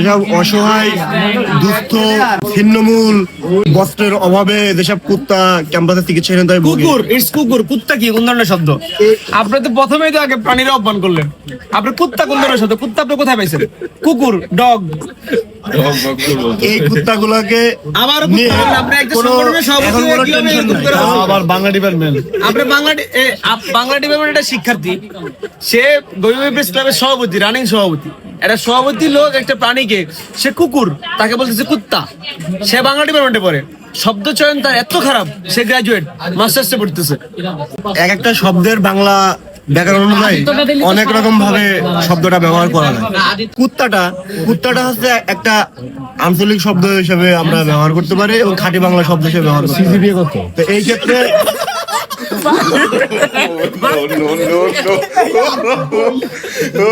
যেসব অসহায়, দুস্থ, ছিন্নমূল, বস্ত্রের অভাবে যেসব কুত্তা ক্যাম্পাসে চিকিৎসা কুকুর, ইটস কুকুর। কুত্তা কি কোন ধরনের শব্দ? আপনি তো প্রথমেই তো আগে প্রাণীর আহ্বান করলেন। আপনি কুত্তা কোন ধরনের শব্দ? কুত্তা আপনি কোথায় পাইছেন? কুকুর, ডগ। এই কুত্তাগুলোকে আমার নিয়ে আপনি একটা কোনো সংগঠনের সভাপতি এখন কোনো হয়ে কিভাবে টেনশন এরকম নাই। করে বলছেন? আবার বাংলা ডিপার্টমেন্ট আপনি বাংলা ডিপার্টমেন্টের শিক্ষার্থী, সে গরিব প্রেস ক্লাবের সভাপতি, রানিং সভাপতি। একটা সভাপতি লোক একটা প্রাণীকে, সে কুকুর, তাকে বলতেছে কুত্তা। সে বাংলা ডিপার্টমেন্টে পড়ে, শব্দ চয়ন তার এত খারাপ, সে গ্রাজুয়েট, মাস্টার্সে পড়তেছে। এক একটা শব্দের বাংলা ব্যাকরণ অনুযায়ী অনেক রকম ভাবে শব্দটা ব্যবহার করা হয়। কুত্তাটা হচ্ছে একটা আঞ্চলিক শব্দ হিসেবে আমরা ব্যবহার করতে পারি এবং খাঁটি বাংলা শব্দ হিসেবে ব্যবহার করতে পারি। তো এই ক্ষেত্রে no.